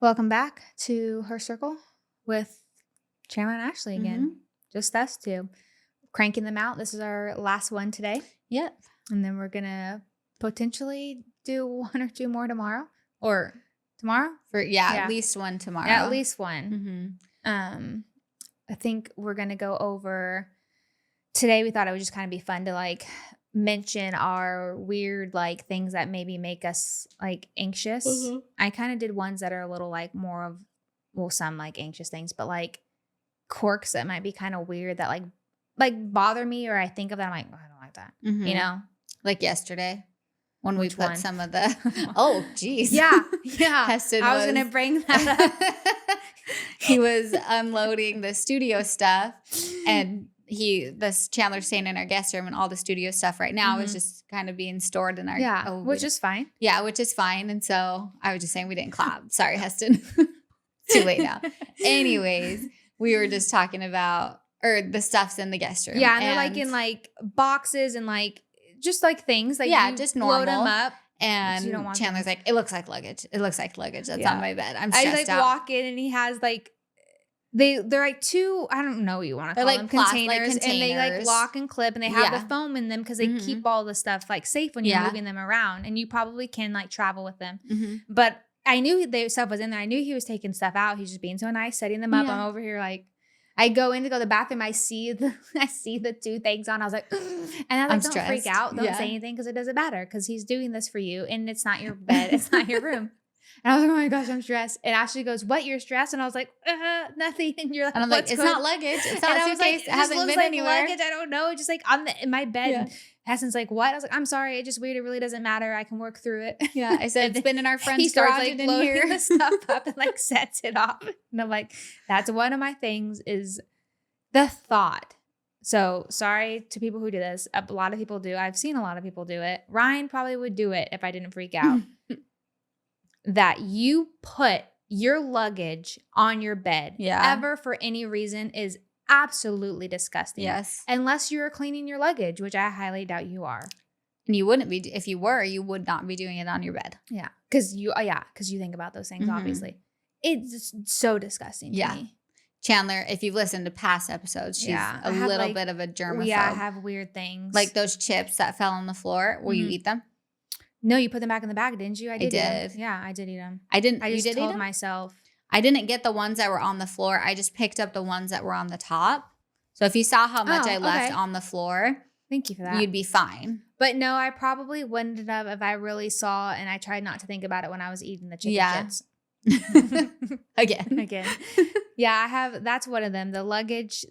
Welcome back to Her Circle with Tam and Ashley again. Just us two. Cranking them out. This is our last one today. Yep. And then we're going to potentially do one or two more tomorrow. Or tomorrow? At least one tomorrow. Yeah, at least one. I think we're going to go over... Today we thought it would just kind of be fun to like mention our weird like things that maybe make us like anxious. I kind of did ones that are a little like more of, well, some like anxious things, but like quirks that might be kind of weird that like bother me, or I think of that, I'm like, oh, I don't like that. You know? Like yesterday when Which we put one? some of the, oh, geez. Yeah. Heston I was going to bring that up. He was unloading the studio stuff, and this Chandler's staying in our guest room, and all the studio stuff right now is just kind of being stored in our which is fine. Yeah, which is fine. And so I was just saying we didn't clap. Sorry, Heston. Too late now. Anyways, we were just talking about the stuff's in the guest room. Yeah, and they're like in like boxes and like just like things like just normal. Load them up. And you don't want Chandler's them. like, it looks like luggage. It looks like luggage that's on my bed. I'm stressed I like out. walk in and he has like they're like two, I don't know what you want to call like them, containers, and they like lock and clip, and they have the foam in them because they keep all the stuff like safe when you're moving them around, and you probably can like travel with them. But I knew the stuff was in there. I knew he was taking stuff out. He's just being so nice, setting them up. I'm over here like, I go in to go to the bathroom. I see the two things on. I was like, and I was like, don't freak out. Don't say anything because it doesn't matter because he's doing this for you, and it's not your bed. It's not your room. And I was like, oh my gosh, I'm stressed. And Ashley goes, what, you're stressed? And I was like, nothing. And you're like, and I'm like, it's not luggage. It's not a suitcase. Like, it hasn't been like anywhere. Luggage. I don't know. Just like in my bed. Yeah. Heston's like, what? I was like, I'm sorry. It's just weird. It really doesn't matter. I can work through it. Yeah. I said, it's been in our friend's he starts garage like in loading here. the stuff up and like sets it off. And I'm like, that's one of my things is the thought. So sorry to people who do this. A lot of people do. I've seen a lot of people do it. Ryan probably would do it if I didn't freak out. That you put your luggage on your bed ever for any reason is absolutely disgusting. Yes. Unless you're cleaning your luggage, which I highly doubt you are. And you wouldn't be, if you were, you would not be doing it on your bed. Yeah. Because you think about those things, obviously. It's so disgusting to me. Chandler, if you've listened to past episodes, she's a little bit of a germaphobe. Yeah, I have weird things. Like those chips that fell on the floor. Will you eat them? No, you put them back in the bag, didn't you? I did. Yeah, I did eat them. I didn't. I just told myself. I didn't get the ones that were on the floor. I just picked up the ones that were on the top. So if you saw how much I left on the floor, thank you for that. You'd be fine. But no, I probably wouldn't have if I really saw, and I tried not to think about it when I was eating the chicken chips. Again. Yeah, I have. That's one of them. The luggage.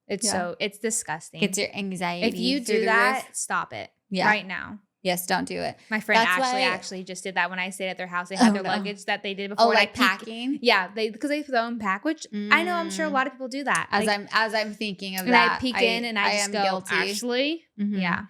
It's disgusting. It's your anxiety. If you do that, stop it. Yeah. Right now. Yes, don't do it. My friend actually just did that when I stayed at their house. They had their luggage that they did before. Oh, like packing? Yeah, because they throw and pack, which I know I'm sure a lot of people do that. As I'm thinking of and that, I peek in and I just go, guilty. Ashley, yeah.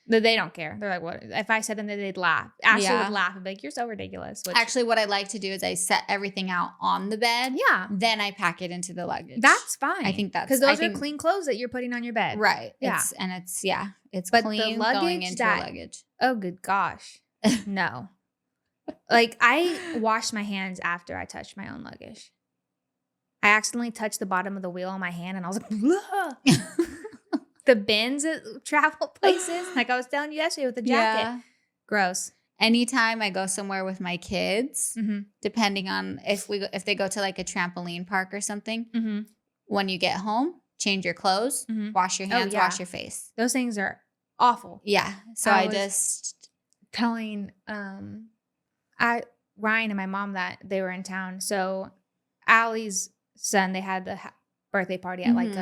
They don't care. They're like, what? If I said them, they'd laugh. Ashley would laugh and be like, you're so ridiculous. Which, actually, what I like to do is I set everything out on the bed. Yeah. Then I pack it into the luggage. That's fine. I think that's because those are clean clothes that you're putting on your bed. Right. Yeah. It's but clean the luggage going into your luggage. Oh, good gosh. No. Like, I washed my hands after I touched my own luggage. I accidentally touched the bottom of the wheel on my hand and I was like, the bins at travel places, like I was telling you yesterday with the jacket. Yeah. Gross. Anytime I go somewhere with my kids, depending on if they go to like a trampoline park or something, when you get home, change your clothes, wash your hands, wash your face. Those things are awful. Yeah. So I just telling Ryan and my mom that they were in town. So Allie's son, they had the birthday party at like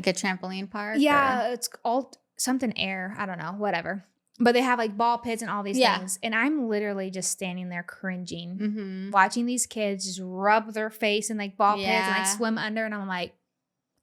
a trampoline park? Yeah, it's all something air. I don't know, whatever. But they have like ball pits and all these things. And I'm literally just standing there cringing, watching these kids just rub their face in like ball pits and like swim under. And I'm like,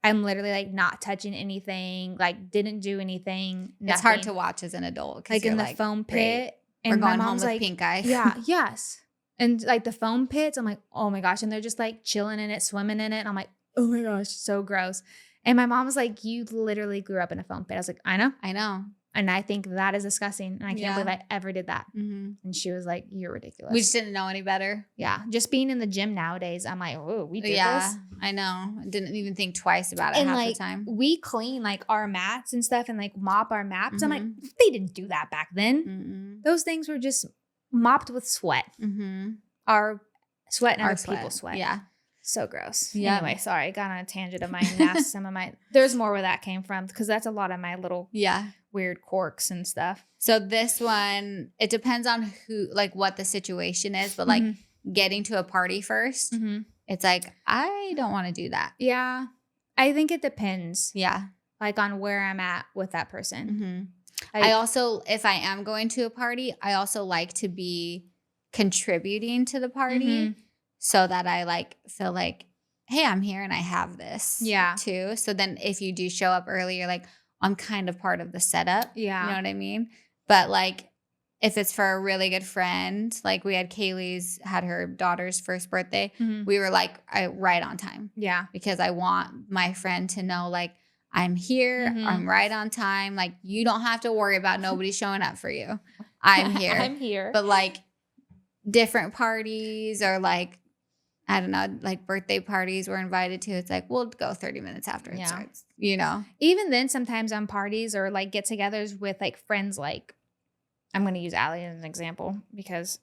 I'm literally like not touching anything, like didn't do anything. Nothing. It's hard to watch as an adult. Like in the foam pit. And we're going home with pink eye. Yeah, yes. And like the foam pits, I'm like, oh my gosh. And they're just like chilling in it, swimming in it. And I'm like, oh my gosh, so gross. And my mom was like, you literally grew up in a foam pit. I was like, I know. And I think that is disgusting. And I can't believe I ever did that. Mm-hmm. And she was like, you're ridiculous. We just didn't know any better. Yeah. Just being in the gym nowadays, I'm like, oh, we did this. I know. I didn't even think twice about it and half like, the time. we clean like our mats and stuff and like mop our mats. I'm like, they didn't do that back then. Mm-mm. Those things were just mopped with sweat. Mm-hmm. Our sweat and Our other sweat. people's sweat. Yeah. So gross. Yeah. Anyway, sorry. I got on a tangent of my some of my, there's more where that came from because that's a lot of my little weird quirks and stuff. So this one, it depends on who, like what the situation is, but like getting to a party first, it's like, I don't want to do that. Yeah. I think it depends. Yeah. Like on where I'm at with that person. I also, if I am going to a party, I also like to be contributing to the party so that I like feel like, hey, I'm here and I have this too. So then if you do show up early, you're like, I'm kind of part of the setup. Yeah. You know what I mean? But like, if it's for a really good friend, like we had had her daughter's first birthday, we were like right on time. Yeah. Because I want my friend to know like, I'm here. I'm right on time. Like you don't have to worry about nobody showing up for you. I'm here. I'm here. But like different parties or like, I don't know, like birthday parties we're invited to. It's like, we'll go 30 minutes after it starts, you know? Even then, sometimes on parties or like get togethers with like friends, like I'm going to use Allie as an example because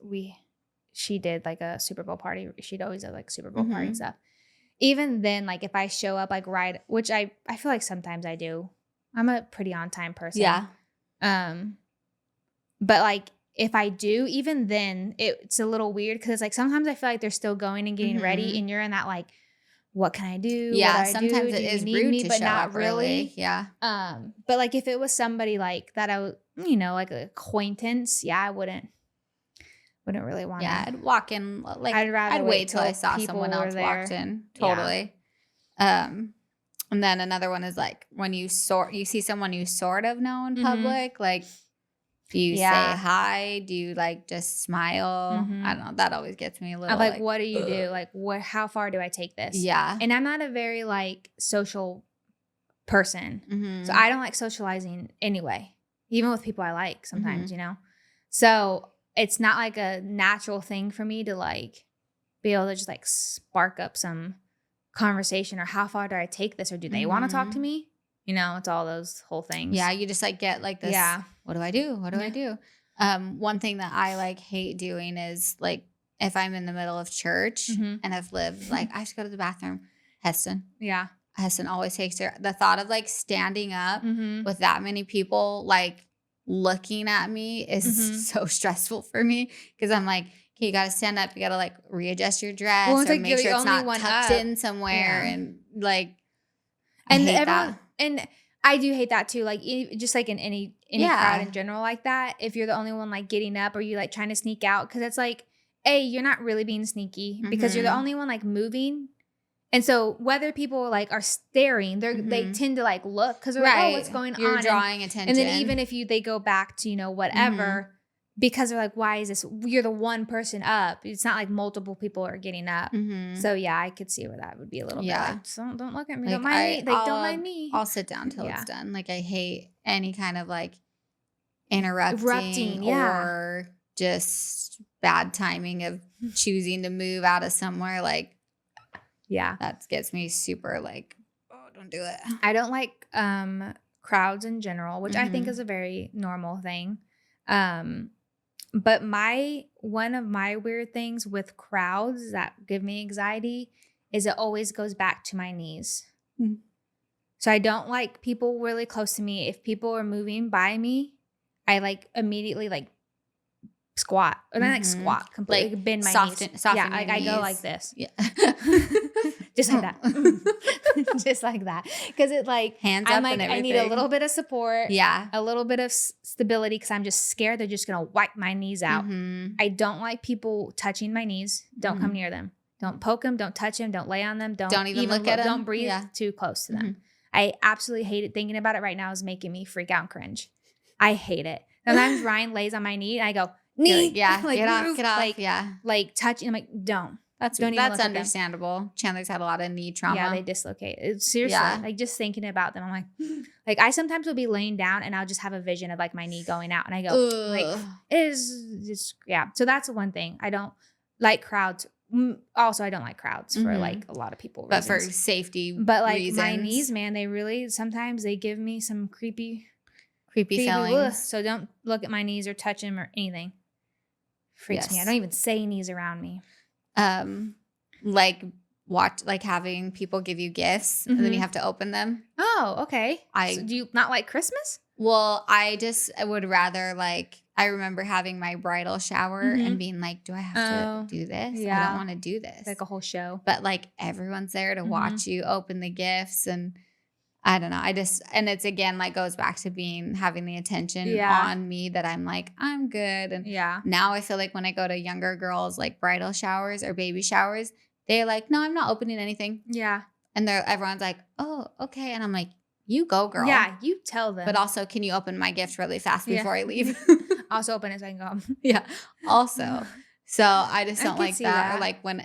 she did like a Super Bowl party. She'd always have like Super Bowl party and stuff. Even then, like if I show up like right, which I feel like sometimes I do. I'm a pretty on time person. Yeah. But like if I do, even then it's a little weird because it's like sometimes I feel like they're still going and getting ready and you're in that like, what can I do? Yeah, sometimes it is rude to but show not up really. Early. Yeah. But like if it was somebody like that, I would, you know, like an acquaintance. Yeah, I wouldn't really want. Yeah, I'd walk in like I'd wait till I saw someone else walked in. Totally. Yeah. And then another one is like when you see someone you sort of know in public, like. Do you say hi? Do you like just smile? I don't know. That always gets me a little. I'm like, what do you do? Like, how far do I take this? Yeah. And I'm not a very like social person, so I don't like socializing anyway. Even with people I like sometimes, you know. So it's not like a natural thing for me to like be able to just like spark up some conversation or how far do I take this or do they want to talk to me? You know, it's all those whole things. Yeah, you just like get like this. Yeah. What do I do? What do I do? One thing that I like hate doing is like if I'm in the middle of church and I've lived like I have to go to the bathroom. Heston. Yeah. Heston always takes her. The thought of like standing up with that many people like looking at me is so stressful for me because I'm like, okay, you got to stand up. You got to like readjust your dress or like make sure it's not tucked in somewhere and like. And everyone. And I do hate that too. Like just like in any crowd in general like that. If you're the only one like getting up or you like trying to sneak out. Cause it's like, you're not really being sneaky because you're the only one like moving. And so whether people like are staring, they tend to like look because they're like, oh, what's going on? You're drawing attention. And then even if they go back to, you know, whatever, because they're like, why is this? You're the one person up. It's not like multiple people are getting up. So yeah, I could see where that would be a little bit like, don't look at me. Like, don't mind me. Like, don't mind me. I'll sit down till it's done. Like I hate any kind of like interrupting or just bad timing of choosing to move out of somewhere. Like, that gets me super like, oh, don't do it. I don't like crowds in general, which I think is a very normal thing. But one of my weird things with crowds that give me anxiety is it always goes back to my knees. So I don't like people really close to me. If people are moving by me, I like immediately like squat. Or not like squat completely, like bend my knees. Yeah, like I go like this. Yeah. Just like that. Just like that. Because it like, hands up and everything. I need a little bit of support. Yeah. A little bit of stability because I'm just scared they're just going to wipe my knees out. I don't like people touching my knees. Don't come near them. Don't poke them. Don't touch them. Don't lay on them. Don't even look at them. Don't breathe too close to them. I absolutely hate it. Thinking about it right now is making me freak out and cringe. I hate it. Sometimes Ryan lays on my knee and I go, knee. Like, like, get off. Like touch. And I'm like, don't. That's understandable. Chandler's had a lot of knee trauma. Yeah, they dislocate. Seriously, like just thinking about them, I'm like I sometimes will be laying down and I'll just have a vision of like my knee going out, and I go, like, it is just So that's one thing. I don't like crowds. Also, I don't like crowds for like a lot of people. But for safety, but like reasons. My knees, man, they really sometimes they give me some creepy feelings. So don't look at my knees or touch them or anything. Freaks me. I don't even say knees around me. Like having people give you gifts and then you have to open them. Oh, okay. So do you not like Christmas? Well, I would rather I remember having my bridal shower and being like, do I have to do this? Yeah. I don't want to do this. Like a whole show. But everyone's there to watch you open the gifts, and I don't know. And it's again, goes back to having the attention on me that I'm I'm good. And now I feel like when I go to younger girls, bridal showers or baby showers, they're like, no, I'm not opening anything. Yeah. And everyone's like, oh, okay. And I'm like, you go, girl. Yeah, you tell them. But also, can you open my gift really fast before I leave? Also open it so I can go home. Yeah. Also. So I just don't like that. Or when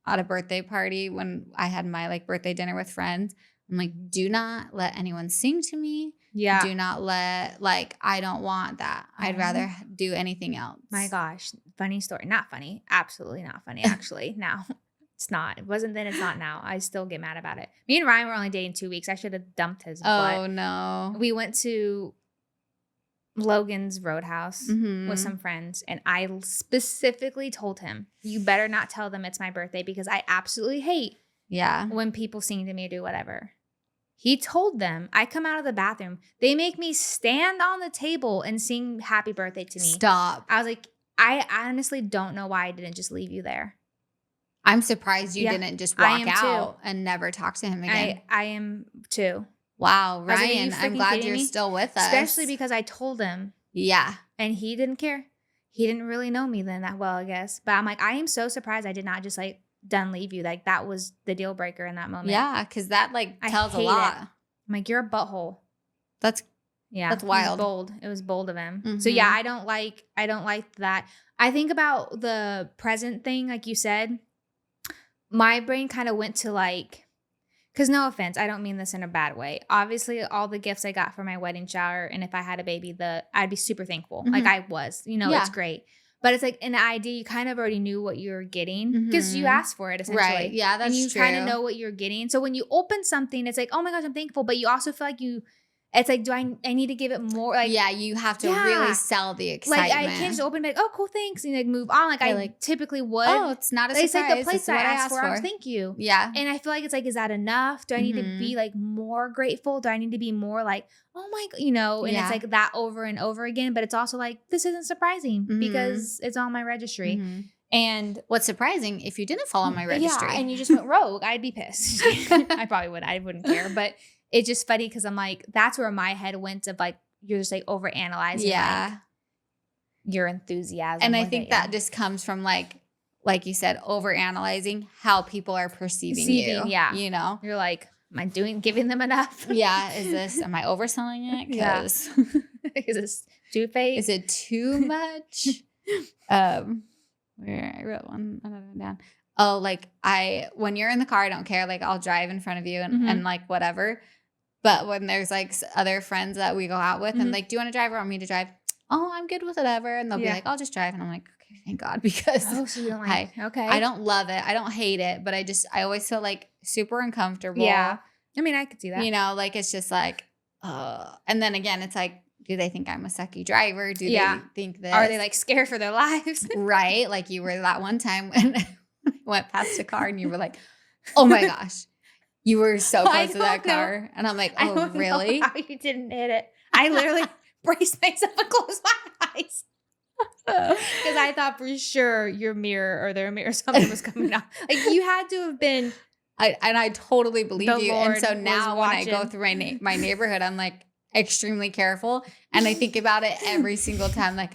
at a birthday party, when I had my birthday dinner with friends, I'm like, do not let anyone sing to me. Yeah. Do not let, I don't want that. I'd rather do anything else. My gosh. Funny story. Not funny. Absolutely not funny, actually. Now. It's not. It wasn't then. It's not now. I still get mad about it. Me and Ryan were only dating 2 weeks. I should have dumped his butt. Oh, no. We went to Logan's Roadhouse with some friends, and I specifically told him, you better not tell them it's my birthday because I absolutely hate when people sing to me or do whatever. He told them, I come out of the bathroom. They make me stand on the table and sing happy birthday to me. Stop. I was like, I honestly don't know why I didn't just leave you there. I'm surprised you didn't just walk out and never talk to him again. I am too. Wow, Ryan, I'm glad you're still with us. Especially because I told him. Yeah. And he didn't care. He didn't really know me then that well, I guess. But I'm like, I am so surprised I did not just done leave you. That was the deal breaker in that moment. Yeah, because that tells a lot. I'm like, you're a butthole. That's wild. It was bold of him. Mm-hmm. So yeah, I don't like that. I think about the present thing, like you said. My brain kind of went to because no offense, I don't mean this in a bad way. Obviously, all the gifts I got for my wedding shower, and if I had a baby, I'd be super thankful. Mm-hmm. I was, it's great. But it's an idea, you kind of already knew what you were getting because you asked for it essentially. Right, yeah, that's true. And you kind of know what you're getting. So when you open something, it's oh my gosh, I'm thankful. But you also feel it's do I need to give it more? Yeah, you have to really sell the excitement. I can't just open and be oh, cool, thanks, and move on. I typically would. Oh, it's not a surprise. It's the place I asked for. Thank you. Yeah. And I feel it's is that enough? Do I need to be more grateful? Do I need to be more oh my, and it's that over and over again. But it's also this isn't surprising because it's on my registry. Mm-hmm. And what's surprising, if you didn't fall on my registry. Yeah, and you just went rogue, I'd be pissed. I probably would. I wouldn't care. But it's just funny because I'm that's where my head went of you're just over analyzing your enthusiasm. And I think that just comes from like you said, over analyzing how people are perceiving you. Yeah. You're am I giving them enough? Yeah. Am I overselling it? Because is this too fake? Is it too much? Where I wrote another one down. Oh, when you're in the car, I don't care. I'll drive in front of you and whatever. But when there's other friends that we go out with and do you want to drive or want me to drive? Oh, I'm good with whatever. And they'll be I'll just drive. And I'm okay, thank God. Because so you don't okay. I don't love it. I don't hate it. But I always feel super uncomfortable. Yeah. I mean, I could see that. It's just and then again, it's do they think I'm a sucky driver? Do they think that? Are they scared for their lives? Right. You were that one time when I went past a car and you were oh my gosh. You were so close to that car. And I'm oh, really? How you didn't hit it. I literally braced myself and closed my eyes. Because I thought for sure your mirror or their mirror, something was coming out. You had to have been. I totally believe you. Lord and so now when I go through my neighborhood, I'm extremely careful. And I think about it every single time. That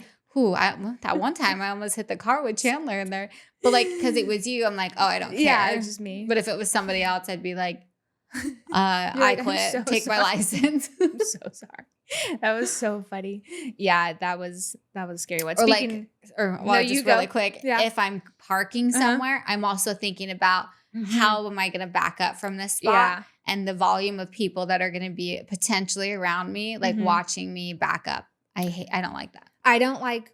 one time I almost hit the car with Chandler in there. But because it was you, I'm oh, I don't care. Yeah, it was just me. But if it was somebody else, I'd be I quit. Take my license. I'm so sorry. That was so funny. Yeah, that was a scary one. Or Speaking, just really quick, if I'm parking somewhere, I'm also thinking about how am I going to back up from this spot and the volume of people that are going to be potentially around me, like watching me back up. I don't like that. I don't like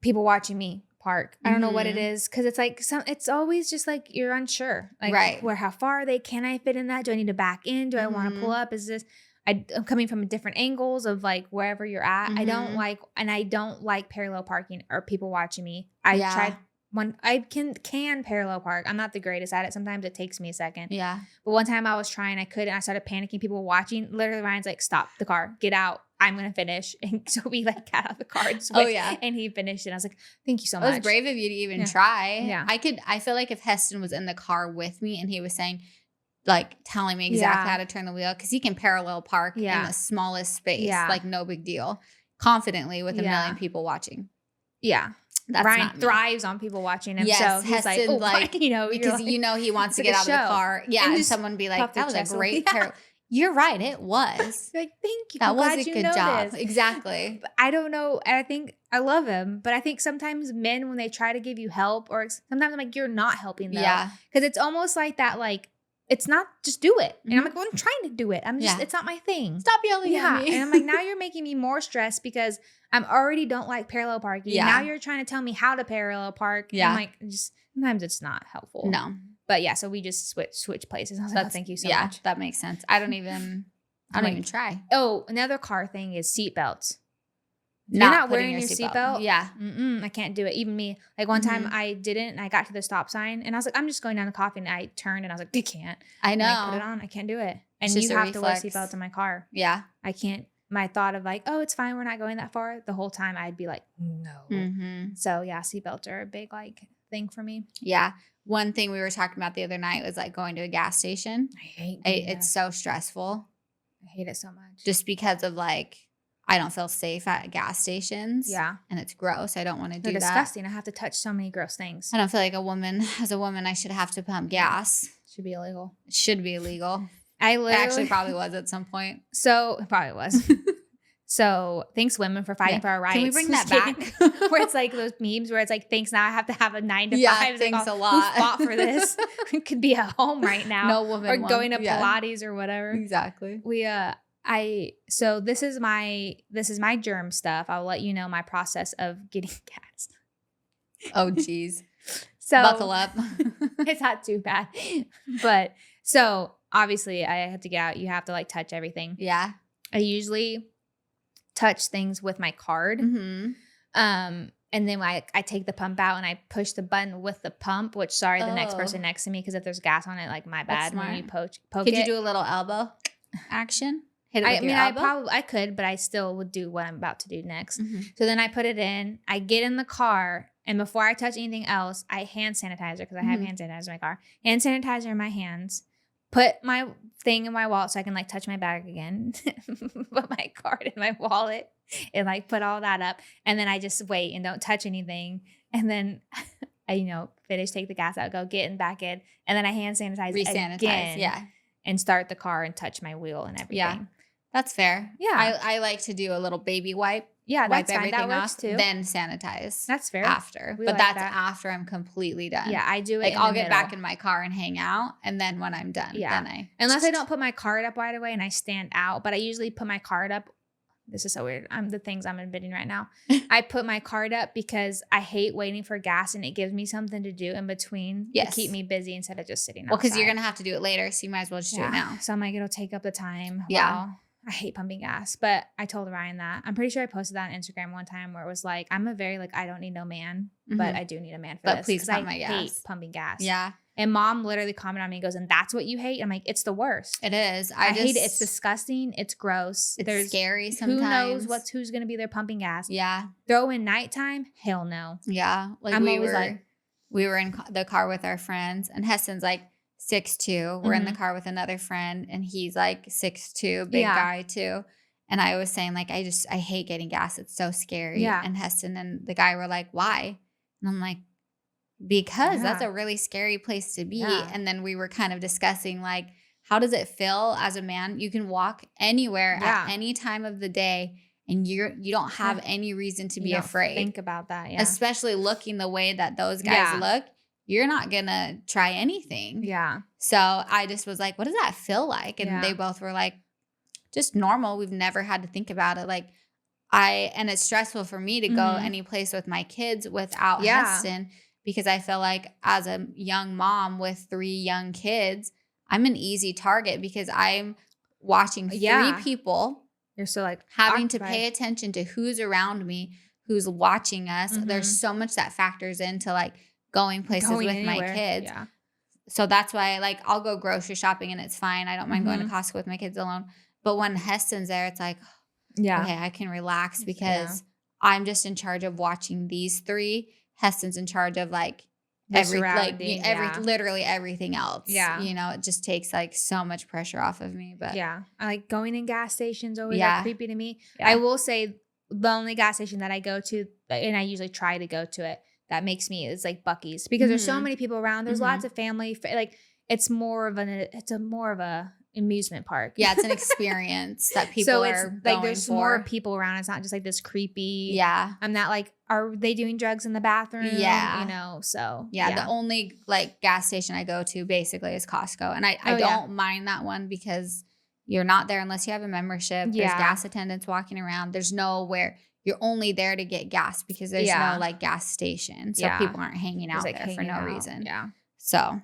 people watching me park. I don't know what it is, because it's like it's always just like you're unsure, like how far can I fit in that? Do I need to back in? Do I want to pull up? Is this? I'm coming from different angles of like wherever you're at. I don't like parallel parking or people watching me. I tried one. I can parallel park. I'm not the greatest at it. Sometimes it takes me a second. Yeah. But one time I was trying, I couldn't. I started panicking. People were watching. Literally, Ryan's like, "Stop the car. Get out. I'm gonna finish." And so we like got out of the car and switched, and he finished it. I was like, "Thank you so much." It was brave of you to even try. Yeah. I feel like if Heston was in the car with me and he was saying, like, telling me exactly how to turn the wheel, because he can parallel park in the smallest space, like no big deal, confidently with a million people watching. Yeah. That's Ryan thrives on people watching him. Yes, so he's Heston, like, because he wants to get out of the car. Yeah, and someone be like, that was a great You're right, it was. Like, thank you. That was a good job. Exactly. But I don't know. And I think I love him. But I think sometimes men, when they try to give you help, or sometimes I'm like, you're not helping them. Yeah. Because it's almost like that, like, it's not, just do it. And I'm like, well, I'm trying to do it. I'm just, it's not my thing. Stop yelling at me. And I'm like, now you're making me more stressed because I'm already don't like parallel parking. Yeah. Now you're trying to tell me how to parallel park. Yeah. I'm like, sometimes it's not helpful. No. But yeah, so we just switch places. I was like, thank you so much. That makes sense. I don't even try. Oh, another car thing is seatbelts. You're not wearing your seatbelt? Yeah. I can't do it. Even me. Like one time I didn't, and I got to the stop sign and I was like, I'm just going down the coffee, and I turned and I was like, I can't. I know. And I put it on. I can't do it. And you have to wear seatbelts in my car. Yeah. I can't. My thought of like, oh, it's fine, we're not going that far. The whole time I'd be like, no. So yeah, seatbelts are a big like thing for me. Yeah. One thing we were talking about the other night was like going to a gas station. I hate it's so stressful. I hate it so much. Just because of like, I don't feel safe at gas stations. Yeah. And it's gross. I don't want to do that. They're disgusting. I have to touch so many gross things. I don't feel like as a woman, I should have to pump gas. Should be illegal. It should be illegal. It actually probably was at some point. So it probably was. So thanks, women, for fighting for our rights. Can we bring that back? Where it's like those memes where it's like, thanks, now I have to have a 9 to 5. Yeah, thanks a lot. Who fought for this? It could be at home right now. No woman or going to Pilates or whatever. Exactly. So this is my germ stuff. I'll let you know my process of getting gas. Oh, geez. So buckle up. It's not too bad. But so obviously I have to get out. You have to like touch everything. Yeah. I usually touch things with my card. And then I take the pump out and I push the button with the pump, which the next person next to me, because if there's gas on it, like my bad when you poke Could it. you do a little elbow action? Hit it with your elbow? I could, but I still would do what I'm about to do next. So then I put it in, I get in the car, and before I touch anything else, I hand sanitizer, because I have hand sanitizer in my car. Hand sanitizer in my hands. Put my thing in my wallet so I can like touch my bag again. Put my card in my wallet and like put all that up. And then I just wait and don't touch anything. And then I, finish, take the gas out, go get in back in. And then I hand sanitize again. Yeah. And start the car and touch my wheel and everything. Yeah. That's fair. Yeah. I like to do a little baby wipe. Yeah, wipe that's everything fine. That works off, too. Then sanitize. That's fair. After. But that's after I'm completely done. Yeah, I do it. Like I'll get back in my car and hang out, and then when I'm done, then unless I don't put my card up right away and I stand out, but I usually put my card up. This is so weird. The things I'm admitting right now. I put my card up because I hate waiting for gas, and it gives me something to do in between to keep me busy instead of just sitting outside. Well, because you're going to have to do it later, so you might as well just do it now. So I'm like, it'll take up the time. Yeah. Wow. I hate pumping gas, but I told Ryan that. I'm pretty sure I posted that on Instagram one time where it was like, I'm a very like, I don't need no man, but I do need a man for this. But please pump my gas. I hate pumping gas. Yeah. And Mom literally commented on me and goes, and that's what you hate? I'm like, it's the worst. It is. I hate it. It's disgusting. It's gross. It's scary sometimes. Who knows who's going to be there pumping gas? Yeah. Throw in nighttime? Hell no. Yeah. Like we were in the car with our friends, and Heston's like 6'2". We're in the car with another friend, and he's like 6'2", big guy too. And I was saying like, I hate getting gas. It's so scary. Yeah. And Heston and the guy were like, why? And I'm like, because that's a really scary place to be. Yeah. And then we were kind of discussing like how does it feel as a man? You can walk anywhere at any time of the day and you don't have any reason to be afraid. Think about that, yeah. Especially looking the way that those guys look, you're not going to try anything. Yeah. So I just was like, what does that feel like? And they both were like, just normal. We've never had to think about it. Like and it's stressful for me to go any place with my kids without Heston, because I feel like as a young mom with 3 young kids, I'm an easy target because I'm watching 3 people. You're so like having to pay attention to who's around me, who's watching us. There's so much that factors into like going places with anywhere. My kids. Yeah. So that's why like I'll go grocery shopping and it's fine. I don't mind going to Costco with my kids alone. But when Heston's there, it's like, okay, I can relax because I'm just in charge of watching these 3. Heston's in charge of like literally everything else. Yeah. You know, it just takes like so much pressure off of me. But I like going in gas stations always like creepy to me. Yeah. I will say the only gas station that I go to, and I usually try to go to it, that makes me is like Buc-ee's, because there's so many people around. There's lots of family. Like it's more of a amusement park. Yeah, it's an experience that people are going there's for. More people around. It's not just like this creepy. Yeah. I'm not like, are they doing drugs in the bathroom? Yeah. You know, so. Yeah, the only like gas station I go to basically is Costco. And I don't mind that one because you're not there unless you have a membership. There's gas attendants walking around. There's nowhere. You're only there to get gas because there's no like gas station. So people aren't hanging out there for no reason. Yeah. So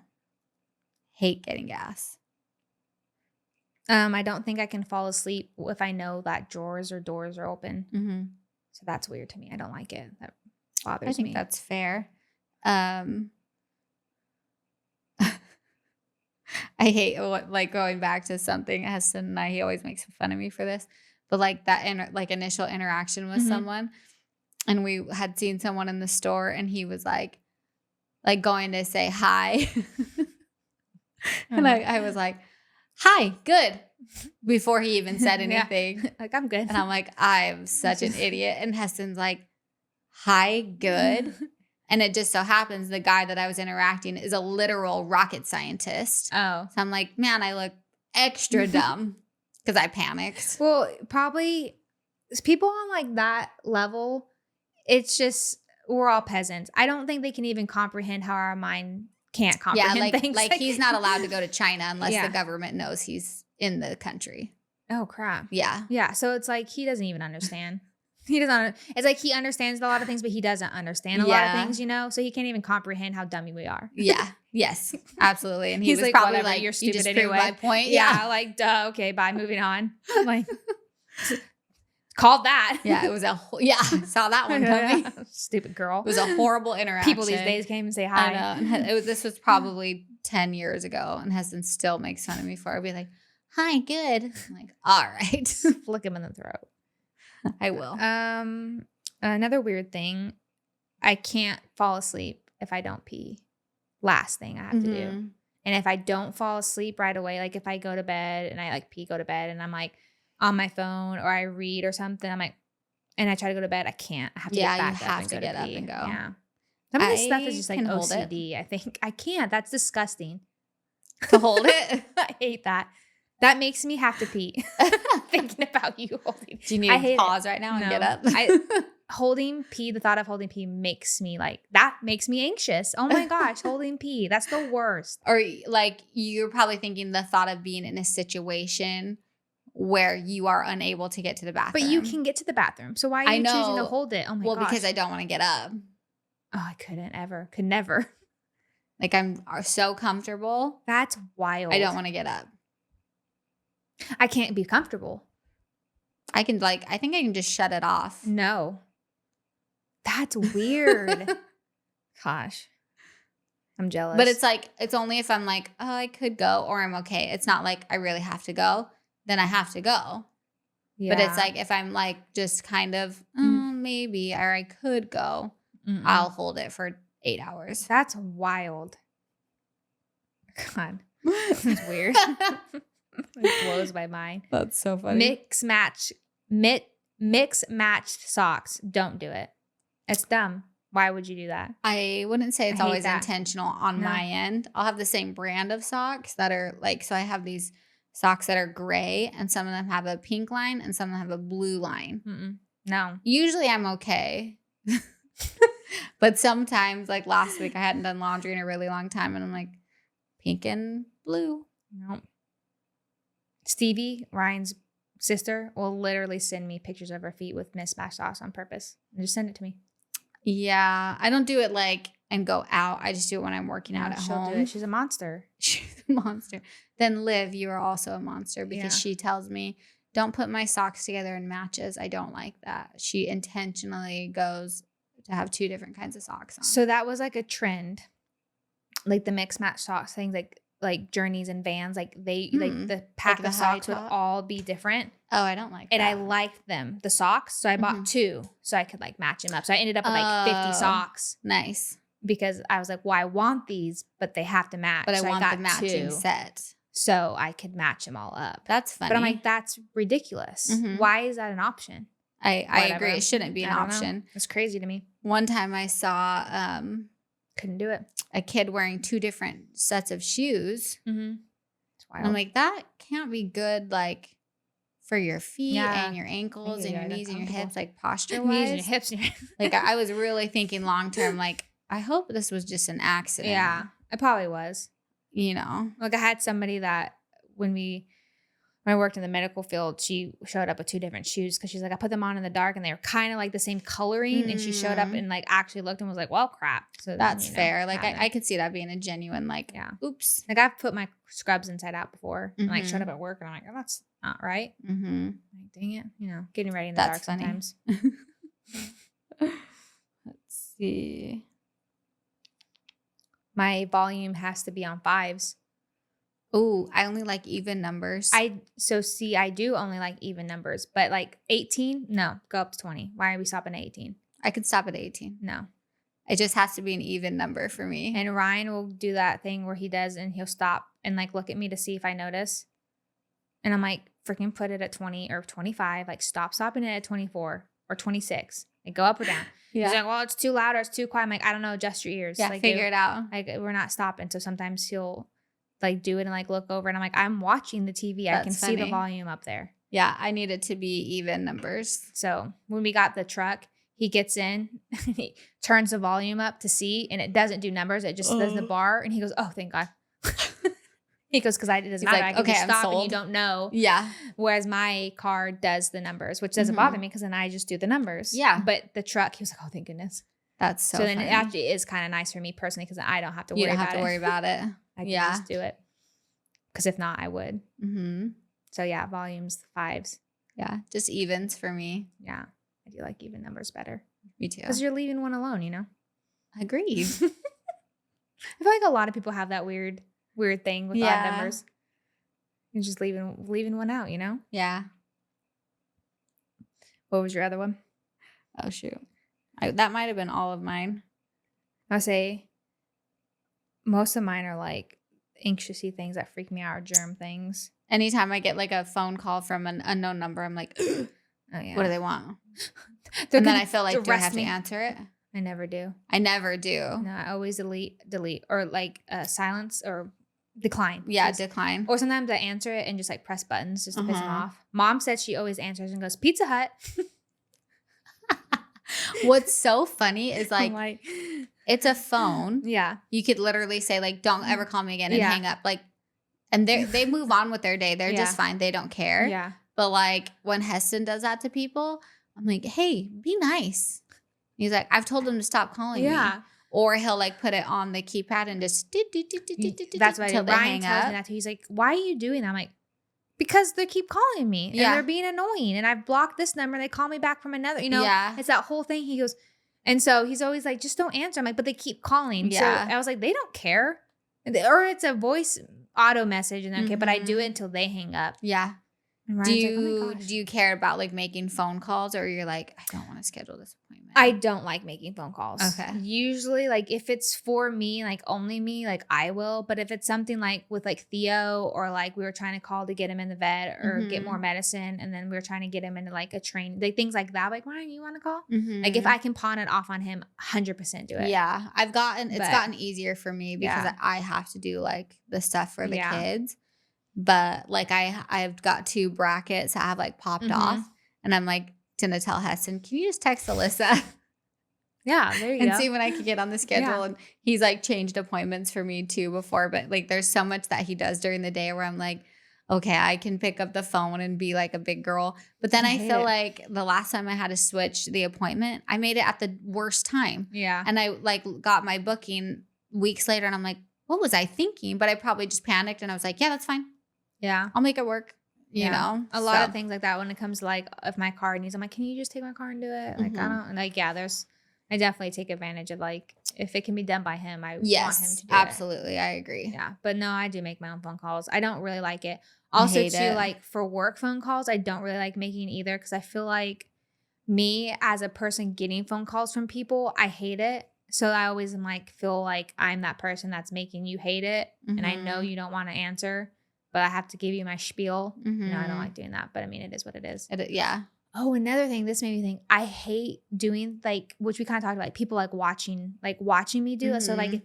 hate getting gas. I don't think I can fall asleep if I know that drawers or doors are open. So that's weird to me. I don't like it. That bothers me. I think that's fair. I hate like going back to something. Heston and he always makes fun of me for this, but like that initial interaction with someone, and we had seen someone in the store, and he was like going to say hi, and I was like, hi, good, before he even said anything. Like, I'm good. And I'm like, I'm such an idiot. And Heston's like, hi, good. And it just so happens the guy that I was interacting is a literal rocket scientist. Oh. So I'm like, man, I look extra dumb because I panicked. Well, probably people on like that level, it's just, we're all peasants. I don't think they can even comprehend how our mind can't comprehend things. Like he's not allowed to go to China unless the government knows he's in the country. Oh, crap. Yeah. Yeah. So it's like he doesn't even understand. He doesn't. It's like he understands a lot of things, but he doesn't understand a lot of things, you know? So he can't even comprehend how dummy we are. Yeah. Yes. Absolutely. And he's was like, probably like, you're stupid, you just anyway. My point. Yeah. Like, duh. Okay. Bye. Moving on. Like, called that. Yeah. It was saw that one coming. Stupid girl. It was a horrible interaction. People these days came and say hi. I know. This was probably 10 years ago, and Heston still makes fun of me for it. I'd be like, hi, good. I'm like, all right. Flick him in the throat. I will. Another weird thing, I can't fall asleep if I don't pee. Last thing I have to do. And if I don't fall asleep right away, like if I go to bed and I like pee, go to bed, and I'm like on my phone or I read or something, I'm like, and I try to go to bed, I can't. I have to get back up and go to pee. Yeah. Some of this stuff is just like OCD, I think. I can't. That's disgusting. To hold it? I hate that. That makes me have to pee. Thinking about you holding. Do you need to pause right now and get up? Holding pee, the thought of holding pee makes me that makes me anxious. Oh my gosh, holding pee. That's the worst. Or like you're probably thinking the thought of being in a situation where you are unable to get to the bathroom. But you can get to the bathroom. So why are you choosing to hold it? Oh my gosh. Well, because I don't want to get up. Oh, I couldn't ever. Could never. Like I'm so comfortable. That's wild. I don't want to get up. I can't be comfortable. I think I can just shut it off. No. That's weird. Gosh. I'm jealous. But it's only if I'm like, oh, I could go or I'm okay. It's not like I really have to go. Then I have to go. Yeah. But it's like if I'm like just kind of, maybe, or I could go, I'll hold it for 8 hours. That's wild. God. That's weird. It blows my mind. That's so funny. Mix matched socks. Don't do it. It's dumb. Why would you do that? I wouldn't say it's always that. intentional on my end. I'll have the same brand of socks that are like, so I have these socks that are gray, and some of them have a pink line and some of them have a blue line. No. Usually I'm okay. But sometimes, like last week, I hadn't done laundry in a really long time, and I'm like, pink and blue. Nope. Stevie, Ryan's sister, will literally send me pictures of her feet with mismatched socks on purpose. And just send it to me. Yeah. I don't do it like and go out. I just do it when I'm working out at home. Do it. She's a monster. She's a monster. Then Liv, you are also a monster because she tells me, don't put my socks together in matches. I don't like that. She intentionally goes to have 2 different kinds of socks on. So that was like a trend. Like the mixed match socks things, like Journeys and Vans, like they like the pack of socks would all be different. Oh, I don't like that. And I liked them, the socks. So I bought 2 so I could like match them up. So I ended up with like 50 socks. Nice. Because I was like, well, I want these, but they have to match. But so I want the two, matching set. So I could match them all up. That's funny. But I'm like, that's ridiculous. Why is that an option? I agree. It shouldn't be an option. It's crazy to me. One time I saw couldn't do it. A kid wearing 2 different sets of shoes. It's wild. And I'm like, that can't be good, like for your feet and your ankles and your knees and your hips, like posture wise. Knees and your hips. Like I was really thinking long term, like I hope this was just an accident. Yeah, it probably was. You know, like I had somebody that when I worked in the medical field, she showed up with 2 different shoes because she's like, I put them on in the dark and they were kind of like the same coloring. And she showed up and like actually looked and was like, well, crap. So that's fair. Like I could see that being a genuine, like, oops. Like I've put my scrubs inside out before and like showed up at work and I'm like, oh, that's not right. Like, dang it. You know, getting ready in the dark sometimes. Let's see. My volume has to be on 5s. Oh, I only like even numbers. I do only like even numbers, but like 18, no, go up to 20. Why are we stopping at 18? I could stop at 18. No. It just has to be an even number for me. And Ryan will do that thing where he does and he'll stop and like look at me to see if I notice. And I'm like, freaking put it at 20 or 25. Like stop stopping it at 24 or 26. Like go up or down. He's like, well, it's too loud or it's too quiet. I'm like, I don't know, adjust your ears. Yeah, like, figure it out. Like we're not stopping. So sometimes he'll like do it and like look over and I'm like, I'm watching the TV. That's I can see the volume up there. Yeah, I need it to be even numbers. So when we got the truck, he gets in, he turns the volume up to see, and it doesn't do numbers. It just does the bar. And he goes, oh, thank God. He goes, because it doesn't matter. Like, I can just stop and you don't know. Yeah. Whereas my car does the numbers, which doesn't bother me because then I just do the numbers. Yeah. But the truck, he was like, oh, thank goodness. That's so funny. Then it actually is kind of nice for me personally because I don't have to worry about it. You don't have to worry about it. I can just do it. Because if not, I would. So yeah, volumes, 5s. Yeah, just evens for me. Yeah, I do like even numbers better. Me too. Because you're leaving one alone, you know? Agreed. I feel like a lot of people have that weird thing with odd numbers. You're just leaving one out, you know? Yeah. What was your other one? Oh, shoot. That might have been all of mine. I'll say most of mine are like anxiousy things that freak me out or germ things. Anytime I get like a phone call from an unknown number, I'm like, oh yeah, what do they want? And then I feel like, do I have to answer it? I never do. No, I always delete or like silence or decline. Yeah, decline. Or sometimes I answer it and just like press buttons just to piss them off. Mom said she always answers and goes, Pizza Hut. What's so funny is like it's a phone. Yeah. You could literally say like, don't ever call me again and hang up. Like, and they move on with their day. They're just fine. They don't care. Yeah. But like when Heston does that to people, I'm like, hey, be nice. He's like, I've told him to stop calling me. Or he'll like put it on the keypad and just that's why Ryan tells me that too. He's like, why are you doing that? I'm like, because they keep calling me and they're being annoying and I've blocked this number and they call me back from another, you know, it's that whole thing. He goes, and so he's always like, just don't answer. I'm like, but they keep calling. So I was like, they don't care. Or it's a voice auto message and okay, but I do it until they hang up. Yeah. Do you care about like making phone calls or you're like, I don't want to schedule this appointment? I don't like making phone calls. Okay. Usually, like, if it's for me, like, only me, like, I will. But if it's something like with, like, Theo, or, like, we were trying to call to get him in the vet or get more medicine, and then we were trying to get him into, like, a train, like, things like that. Like, Ryan, you want to call? Like, if I can pawn it off on him, 100% do it. Yeah. It's gotten easier for me because I have to do, like, the stuff for the kids. But, like, I've got 2 brackets that have, like, popped off. And I'm, like, gonna tell Heston, can you just text Alyssa? Yeah, there you go. And see when I can get on the schedule. Yeah. And he's, like, changed appointments for me too before. But, like, there's so much that he does during the day where I'm like, okay, I can pick up the phone and be like a big girl. But then I feel like the last time I had to switch the appointment, I made it at the worst time. Yeah. And I, like, got my booking weeks later and I'm like, what was I thinking? But I probably just panicked and I was like, yeah, that's fine. Yeah. I'll make it work. You know, a lot of things like that when it comes to, like, if my car needs, I'm like, can you just take my car and do it? Like, I don't, like, I definitely take advantage of, like, if it can be done by him, I want him to do absolutely. I agree. Yeah. But no, I do make my own phone calls. I don't really like it. Also, too, like, for work phone calls, I don't really like making either because I feel like me as a person getting phone calls from people, I hate it. So I always am like, feel like I'm that person that's making you hate it. And I know you don't want to answer, but I have to give you my spiel. No, I don't like doing that. But I mean, it is what it is. Yeah. Oh, another thing, this made me think, I hate doing, like, which we kind of talked about, like, people like watching me do it. So, like, if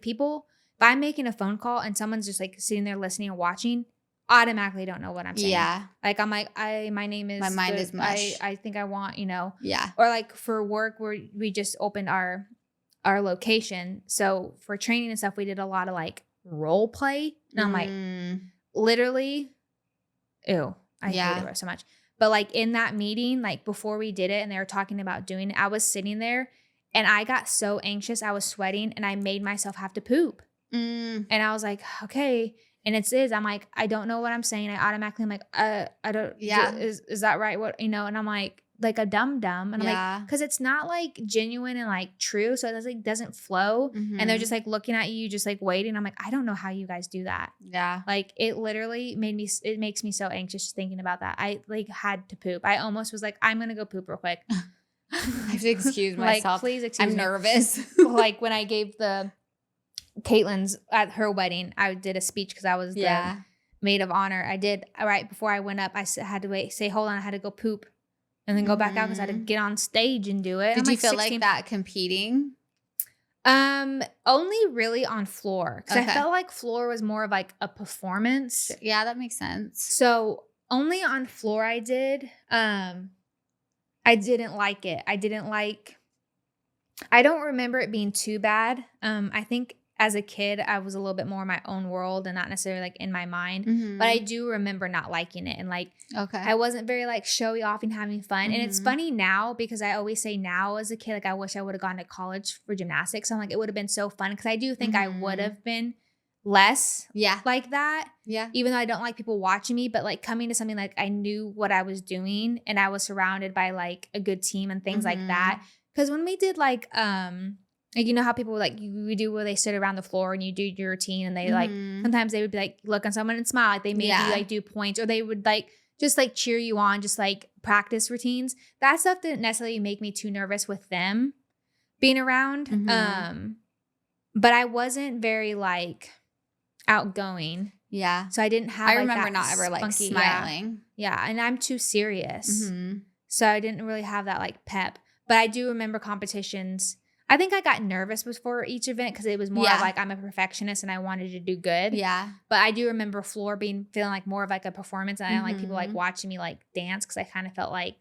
I'm making a phone call and someone's just, like, sitting there listening and watching, automatically don't know what I'm saying. Yeah. Like, I'm like, my name is, my mind is mush. I think I want, Yeah. Or, like, for work, we just opened our location. So for training and stuff, we did a lot of, like, role play. And I'm like, literally, ew, I hate it so much. But, like, in that meeting, like, before we did it and they were talking about doing it, I was sitting there and I got so anxious. I was sweating and I made myself have to poop. And I was like, okay. And I'm like, I don't know what I'm saying. I automatically, I'm like, I don't, is that right? What, and I'm like a dumb. And I'm like, cause it's not, like, genuine and, like, true. So it doesn't flow. And they're just, like, looking at you, just, like, waiting. I'm like, I don't know how you guys do that. Yeah. Like, it literally it makes me so anxious just thinking about that. I, like, had to poop. I almost was like, I'm going to go poop real quick. I have to excuse myself. Like, please excuse me. I'm nervous. Like, when I gave Caitlin's at her wedding, I did a speech because I was the maid of honor. I did right before I went up. I had to say, hold on, I had to go poop and then go back out because I had to get on stage and do it. Did you feel 16. Like that competing? Only really on floor because I felt like floor was more of, like, a performance. Yeah, that makes sense. So only on floor I did. I didn't like it. I don't remember it being too bad. I think as a kid, I was a little bit more in my own world and not necessarily, like, in my mind. But I do remember not liking it. And, like, I wasn't very, like, showy off and having fun. And it's funny now because I always say now as a kid, like, I wish I would have gone to college for gymnastics. So I'm like, it would have been so fun because I do think I would have been less like that. Yeah. Even though I don't like people watching me, but, like, coming to something, like, I knew what I was doing and I was surrounded by, like, a good team and things like that. Because when we did, like, you know how people, like, we do where they sit around the floor and you do your routine and they, like, sometimes they would be, like, look on someone and smile. Like, they made you, like, do points or they would, like, just, like, cheer you on, just, like, practice routines. That stuff didn't necessarily make me too nervous with them being around. But I wasn't very, like, outgoing. Yeah. So I didn't have, I remember not ever, like, spunky, smiling. Yeah. And I'm too serious. So I didn't really have that, like, pep. But I do remember competitions. I think I got nervous before each event because it was more of, like, I'm a perfectionist and I wanted to do good. Yeah. But I do remember floor feeling like more of, like, a performance. And I don't like people, like, watching me, like, dance because I kind of felt like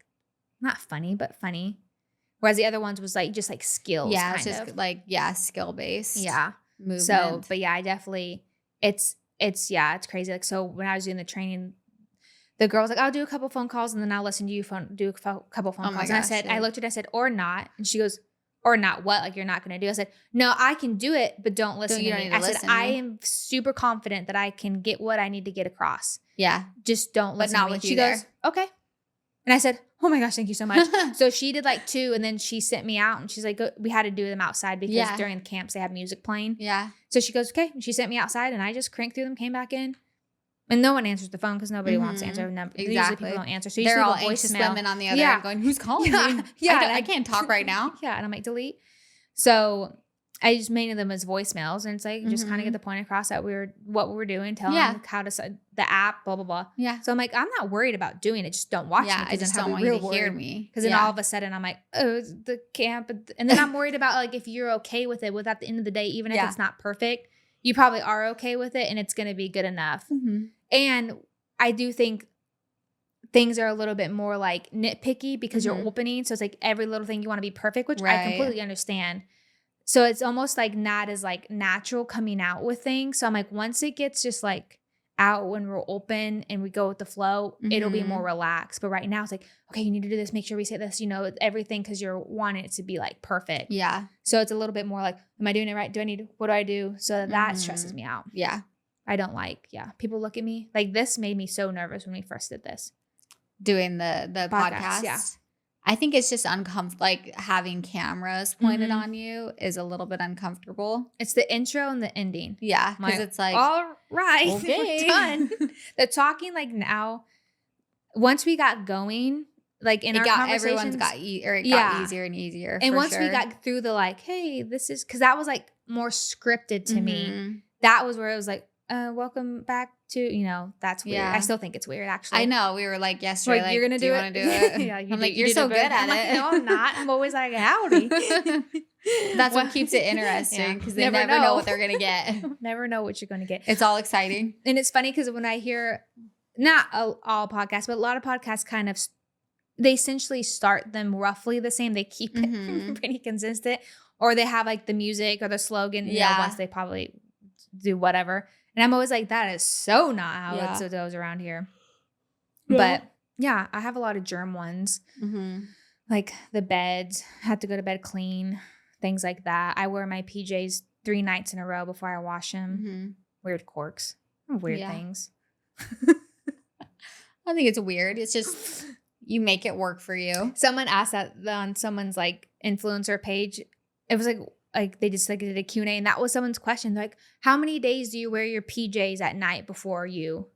not funny, but funny. Whereas the other ones was, like, just, like, skills. Yeah, it's just like, skill based. Yeah. Movement. So, but yeah, I definitely, it's crazy. Like, so when I was doing the training, the girl was like, I'll do a couple phone calls and then I'll listen to you do a couple phone calls. And I looked at her, I said, or not. And she goes, or not what? Like, you're not going to do? I said, no, I can do it, but don't listen to me. I said, I am super confident that I can get what I need to get across. Yeah. Just don't listen to me. She goes, okay. And I said, oh my gosh, thank you so much. So she did, like, 2 and then she sent me out and she's like, we had to do them outside because during the camps they have music playing. Yeah. So she goes, okay. And she sent me outside and I just cranked through them, came back in. And no one answers the phone because nobody wants to answer a number. Exactly. Usually people don't answer. So they're all leave a anxious voicemail. women on the other end going, who's calling me? I can't talk right now. Yeah. And I'm like, delete. So I just made them as voicemails. And it's like, just kind of get the point across that what we were doing, tell them how to, the app, blah, blah, blah. Yeah. So I'm like, I'm not worried about doing it. Just don't watch me. I just don't want you to hear me. Because then all of a sudden I'm like, oh, it's the camp. And then I'm worried about like, if you're okay with it, at the end of the day, even if it's not perfect, you probably are okay with it and it's going to be good enough. And I do think things are a little bit more like nitpicky because you're opening. So it's like every little thing you want to be perfect, which I completely understand. So it's almost like not as like natural coming out with things. So I'm like, once it gets just like out when we're open and we go with the flow, it'll be more relaxed. But right now it's like, okay, you need to do this. Make sure we say this, everything because you're wanting it to be like perfect. Yeah. So it's a little bit more like, am I doing it right? What do I do? So that stresses me out. Yeah. I don't like, people look at me. Like this made me so nervous when we first did this. Doing the podcast. Yeah. I think it's just uncomfortable. Like having cameras pointed on you is a little bit uncomfortable. It's the intro and the ending. Yeah. Because it's like, all right, okay. we're done. The talking like now, once we got going, like in our conversations. Everyone's got easier and easier. And once we got through the like, hey, this is, because that was like more scripted to me. That was where it was like, welcome back to, that's weird. I still think it's weird, actually. I know. We were like yesterday, like, you're going to do it? Do it? Yeah, I'm like, you're so good at it. Like, no, I'm not. I'm always like, howdy. That's what keeps it interesting because they never know what they're going to get. Never know what you're going to get. It's all exciting. And it's funny because when I hear, not all podcasts, but a lot of podcasts kind of, they essentially start them roughly the same. They keep it pretty consistent. Or they have like the music or the slogan, once they probably do whatever. And I'm always like, that is so not how it goes around here. But yeah, I have a lot of germ ones. Like the beds, have to go to bed clean, things like that. I wear my PJs 3 nights in a row before I wash them. Weird quirks. Weird things. I think it's weird. It's just, you make it work for you. Someone asked that on someone's like influencer page. It was like they just like did a Q&A and that was someone's question. They're like, how many days do you wear your PJs at night before you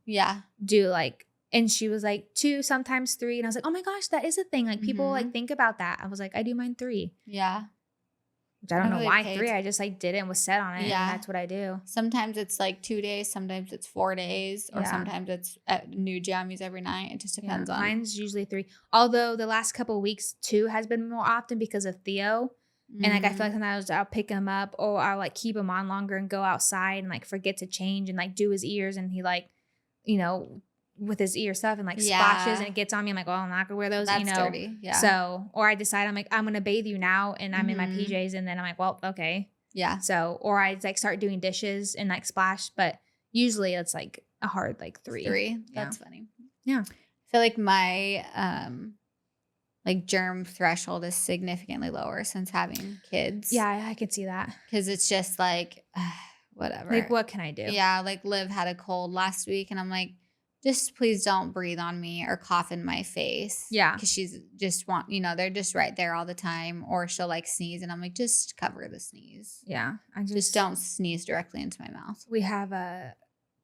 do like, and she was like 2, sometimes 3. And I was like, oh my gosh, that is a thing. Like people like think about that. I was like, I do mine 3. Yeah. Which I don't know why 3. I just like did it and was set on it. Yeah. And that's what I do. Sometimes it's like 2 days. Sometimes it's 4 days. Or sometimes it's new jammies every night. It just depends on. Mine's usually 3. Although the last couple of weeks 2 has been more often because of Theo. And like I feel like sometimes I'll pick him up or I'll like keep him on longer and go outside and like forget to change and like do his ears and he like, with his ear stuff and like splashes and it gets on me. I'm like, well, I'm not gonna wear those, That's dirty. Yeah. So, or I decide I'm like, I'm gonna bathe you now and I'm in my PJs and then I'm like, well, okay. Yeah. So, or I like start doing dishes and like splash, but usually it's like a hard like 3. 3. That's funny. Yeah. I feel like my like germ threshold is significantly lower since having kids. Yeah, I could see that. Because it's just like, whatever. Like, what can I do? Yeah, like Liv had a cold last week and I'm like, just please don't breathe on me or cough in my face. Yeah. Because she's just they're just right there all the time. Or she'll like sneeze and I'm like, just cover the sneeze. Yeah. I just don't sneeze directly into my mouth. We have a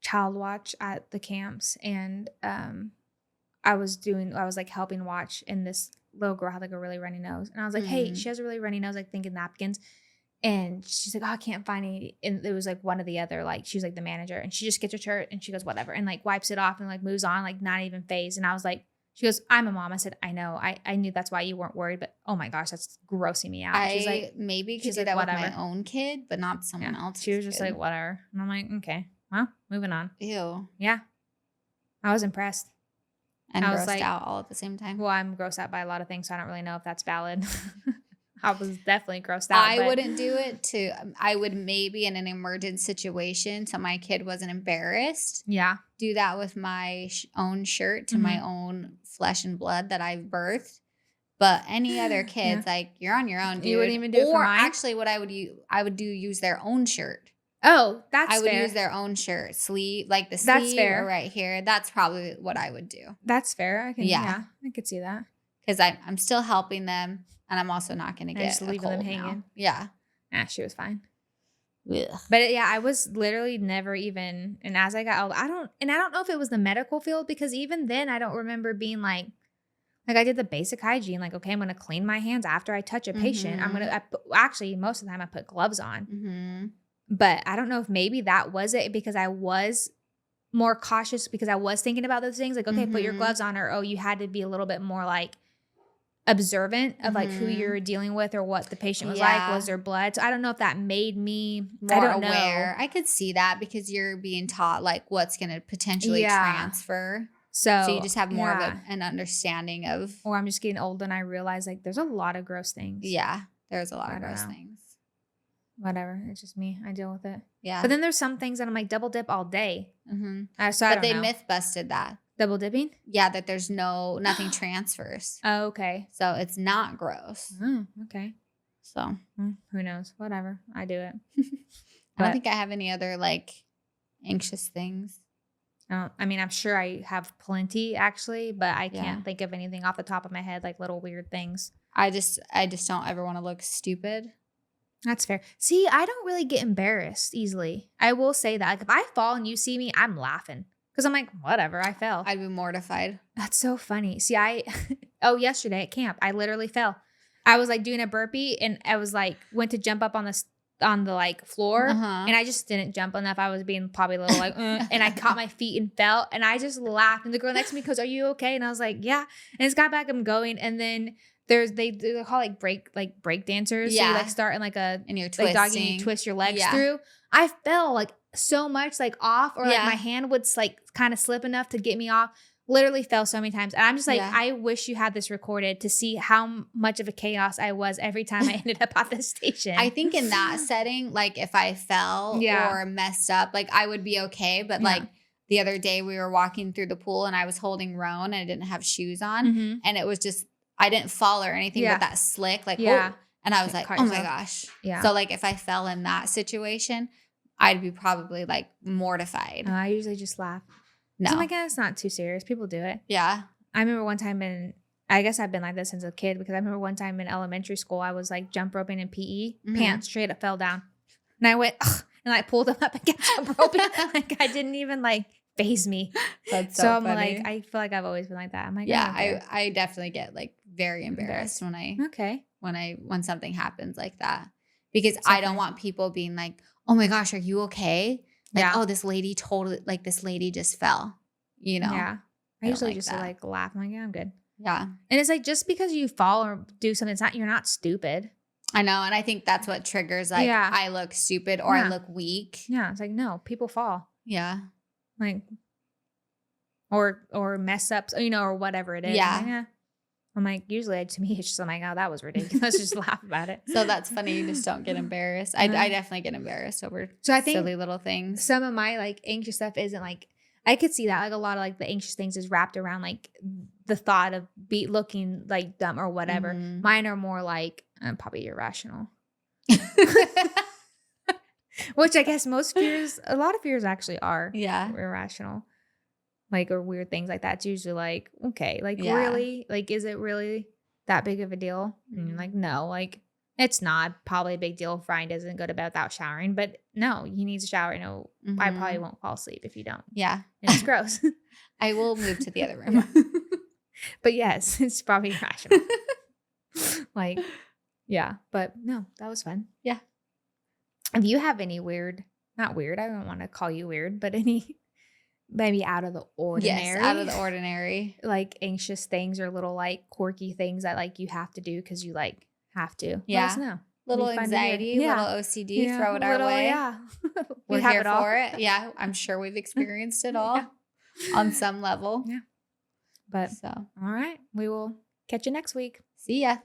child watch at the camps and I was like helping watch and this little girl had like a really runny nose. And I was like, hey, she has a really runny nose, like thinking napkins. And she's like, oh, I can't find any. And it was like one or the other, like she was like the manager and she just gets her shirt and she goes, whatever. And like wipes it off and like moves on, like not even phased. And I was like, she goes, I'm a mom. I said, I know. I knew that's why you weren't worried, but oh my gosh, that's grossing me out. She's like, maybe could do that with my own kid, but not someone else. She was just like, whatever. And I'm like, okay, well, moving on. Ew. Yeah. I was impressed. And grossed out all at the same time. Well, I'm grossed out by a lot of things, so I don't really know if that's valid. I was definitely grossed out. I wouldn't do it I would maybe in an emergent situation so my kid wasn't embarrassed. Yeah. Do that with my own shirt to my own flesh and blood that I've birthed. But any other kids, like you're on your own, dude. You wouldn't even do it for mine? Or actually what I would use their own shirt. Oh, that's fair. I would use their own shirt, sleeve, like the sleeve or right here. That's probably what I would do. That's fair. I could see that. Because I'm still helping them, and I'm also not going to get just leaving them hanging. Yeah. Nah, she was fine. Ugh. But yeah, I was literally never even, and as I got older, I don't know if it was the medical field, because even then I don't remember being like I did the basic hygiene. Like, okay, I'm going to clean my hands after I touch a patient. Actually, most of the time I put gloves on. Mm-hmm. But I don't know if maybe that was it, because I was more cautious, because I was thinking about those things. Like, okay, put your gloves on, or, oh, you had to be a little bit more like observant of like who you're dealing with or what the patient was like. Was there blood? So I don't know if that made me more aware. I could see that, because you're being taught like what's going to potentially transfer. So you just have more of an understanding of. Or I'm just getting old and I realize like there's a lot of gross things. Yeah, there's a lot of gross things. Whatever. It's just me. I deal with it. Yeah. But then there's some things that I'm like double dip all day. Mm-hmm. So I don't know. But they myth busted that. Double dipping? Yeah, that there's nothing transfers. Oh, okay. So it's not gross. Oh, okay. So who knows? Whatever. I do it. I don't think I have any other like anxious things. I mean, I'm sure I have plenty actually, but I can't think of anything off the top of my head, like little weird things. I just don't ever want to look stupid. That's fair. See, I don't really get embarrassed easily. I will say that. Like, if I fall and you see me, I'm laughing. Because I'm like, whatever, I fell. I'd be mortified. That's so funny. See, yesterday at camp, I literally fell. I was like doing a burpee and I was like, went to jump up on the like floor and I just didn't jump enough. I was being probably a little like, and I caught my feet and fell and I just laughed. And the girl next to me goes, "Are you okay?" And I was like, "Yeah." And it's got back, I'm going. And then they call like break dancers. Yeah. So you like start in like and you're twisting. Like doggy, you twist your legs through. I fell like so much like off, or like my hand would like kind of slip enough to get me off. Literally fell so many times. And I'm just like, I wish you had this recorded to see how much of a chaos I was every time I ended up at this station. I think in that setting, like if I fell or messed up, like I would be okay. But like the other day we were walking through the pool and I was holding Roan and I didn't have shoes on. And it was just, I didn't fall or anything, but that slick, like, whoa. And I was like, oh my gosh. Yeah. So like if I fell in that situation, I'd be probably like mortified. I usually just laugh. No. I'm like, it's not too serious. People do it. Yeah. I remember one time I guess I've been like this since a kid, because I remember one time in elementary school, I was like jump roping in PE, pants straight up fell down. And I went, ugh, and I pulled them up and kept jump roping. Like I didn't even like phase me. That's so I'm funny. Like, I feel like I've always been like that. I'm like, I definitely get like very embarrassed when something happens like that, because I don't want people being like, "Oh my gosh, are you okay?" Like, oh, this lady just fell, you know? Yeah. I usually like just like laugh. I'm like, yeah, I'm good. Yeah. And it's like, just because you fall or do something, you're not stupid. I know. And I think that's what triggers like, I look stupid or I look weak. Yeah. It's like, no, people fall. Yeah. Like, or mess up, or whatever it is. Yeah. I'm like, usually to me, it's just, I'm like, oh, that was ridiculous. Just laugh about it. So that's funny. You just don't get embarrassed. I definitely get embarrassed over silly little things. Some of my like anxious stuff isn't like, I could see that like a lot of like the anxious things is wrapped around like the thought of looking like dumb or whatever. Mine are more like, I'm probably irrational. Which I guess a lot of fears actually are irrational. Like, or weird things like that. It's usually like, okay, like really? Like, is it really that big of a deal? And you're like, no, like it's not probably a big deal if Ryan doesn't go to bed without showering, but no, he needs a shower. No, I probably won't fall asleep if you don't. Yeah. And it's gross. I will move to the other room. But yes, it's probably irrational. Like, yeah, but no, that was fun. Yeah. If you have any not weird, I don't want to call you weird, but any maybe out of the ordinary. Yes, out of the ordinary. Like anxious things or little like quirky things that like you have to do because you like have to. Yeah. Let us know. Little anxiety, little OCD, throw it our way. Yeah. We're here for it. Yeah. I'm sure we've experienced it all on some level. Yeah. But all right. We will catch you next week. See ya.